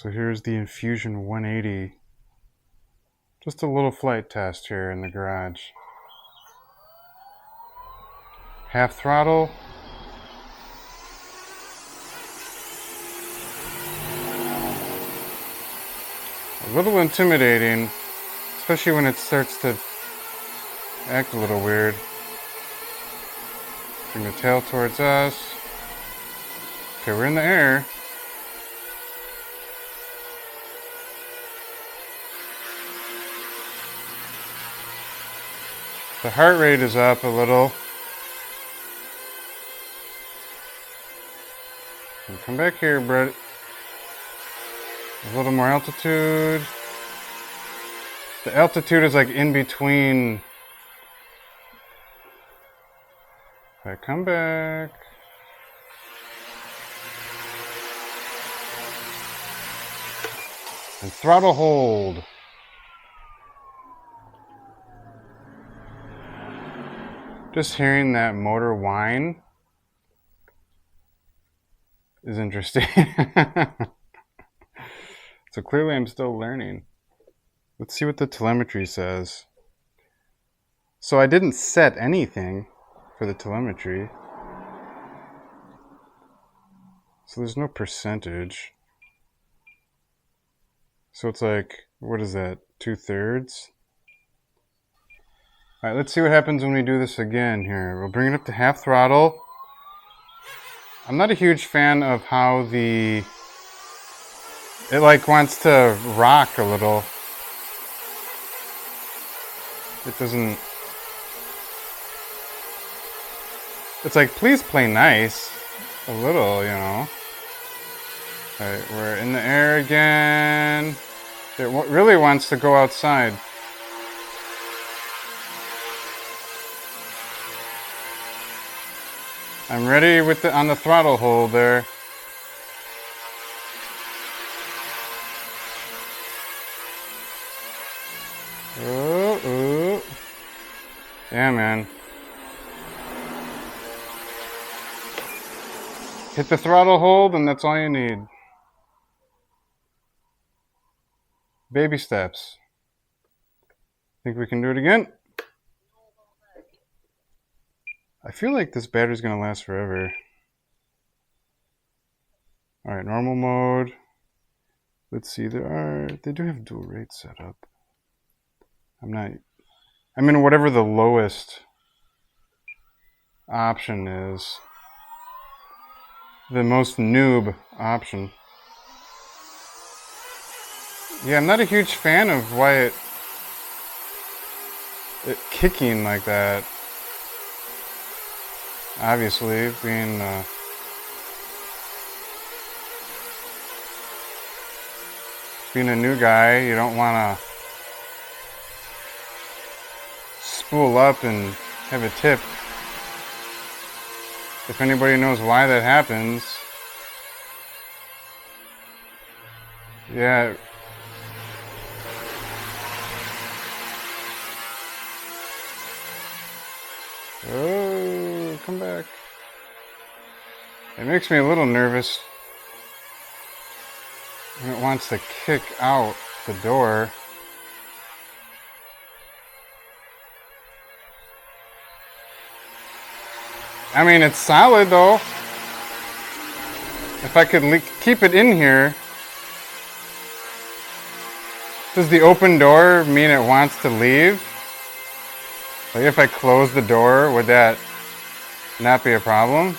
So here's the Infusion 180. Just a little flight test here in the garage. Half throttle. A little intimidating, especially when it starts to act a little weird. Bring the tail towards us. Okay, we're in the air. The heart rate is up a little. And come back here, Brett. A little more altitude. The altitude is like in between. Okay, come back. And throttle hold. Just hearing that motor whine is interesting. So clearly I'm still learning. Let's see what the telemetry says. So I didn't set anything for the telemetry. So there's no percentage. So it's like, what is that, 2/3? All right, let's see what happens when we do this again here. We'll bring it up to half throttle. I'm not a huge fan of how it like wants to rock a little. It doesn't, it's like, please play nice. A little, you know. All right, we're in the air again. It really wants to go outside. I'm ready with on the throttle hold there. Oh. Yeah, man. Hit the throttle hold and that's all you need. Baby steps. Think we can do it again? I feel like this battery's gonna last forever. All right, normal mode. Let's see, they do have dual rate set up. I'm in whatever the lowest option is. The most noob option. Yeah, I'm not a huge fan of why it kicking like that. Obviously, being a new guy, you don't want to spool up and have a tip. If anybody knows why that happens, yeah. Oh, come back. It makes me a little nervous when it wants to kick out the door. I mean, it's solid though. If I could keep it in here. Does the open door mean it wants to leave? Like if I close the door, would that not be a problem?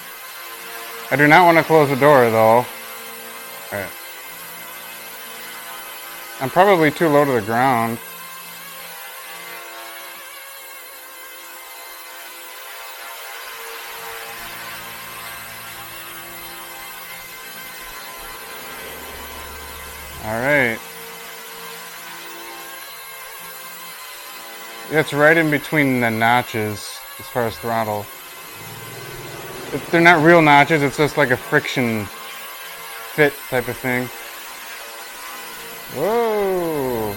I do not want to close the door though. All right. I'm probably too low to the ground. All right. It's right in between the notches as far as throttle. They're not real notches, it's just like a friction fit type of thing. Whoa!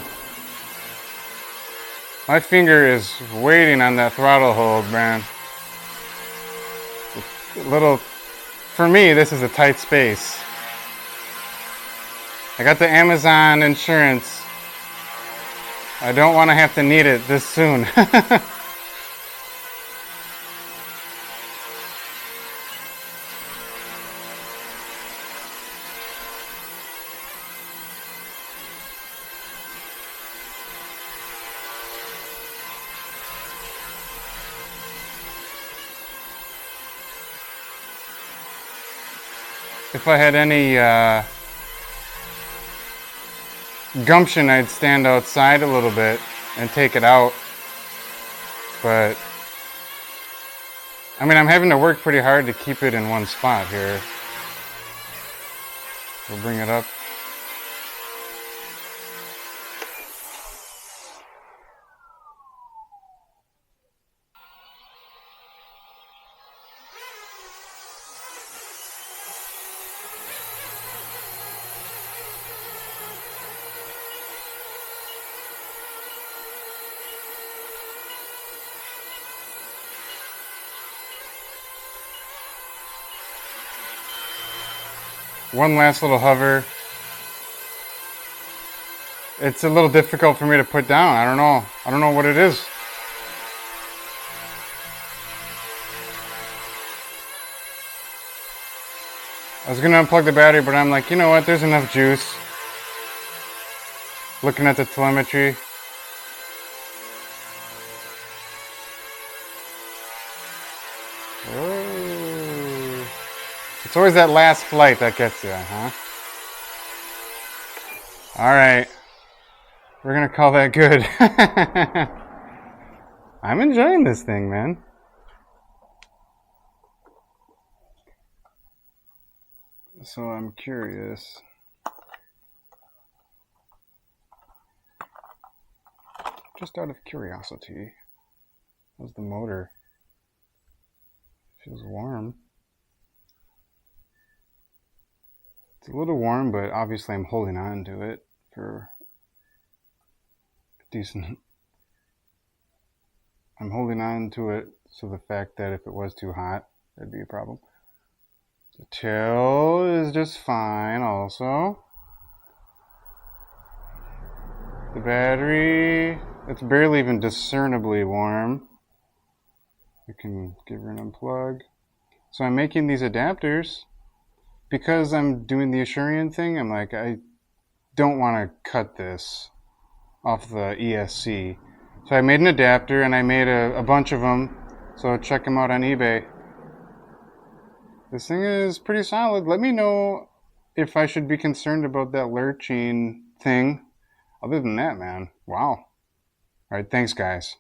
My finger is waiting on that throttle hold, man. It's a little, for me, this is a tight space. I got the Amazon insurance. I don't want to have to need it this soon. If I had any gumption, I'd stand outside a little bit and take it out. But, I mean, I'm having to work pretty hard to keep it in one spot here. We'll bring it up. One last little hover. It's a little difficult for me to put down. I don't know what it is. I was gonna unplug the battery, but I'm like, you know what? There's enough juice. Looking at the telemetry. Oh. It's always that last flight that gets you, huh? Alright. We're gonna call that good. I'm enjoying this thing, man. So I'm curious. Just out of curiosity. How's the motor? Feels warm. It's a little warm, but obviously I'm holding on to it for decent. I'm holding on to it, so the fact that if it was too hot, that'd be a problem. The tail is just fine also. The battery, it's barely even discernibly warm. We can give her an unplug. So I'm making these adapters. Because I'm doing the Asurian thing, I'm like, I don't want to cut this off the ESC. So I made an adapter, and I made a bunch of them. So check them out on eBay. This thing is pretty solid. Let me know if I should be concerned about that lurching thing. Other than that, man, wow. All right, thanks, guys.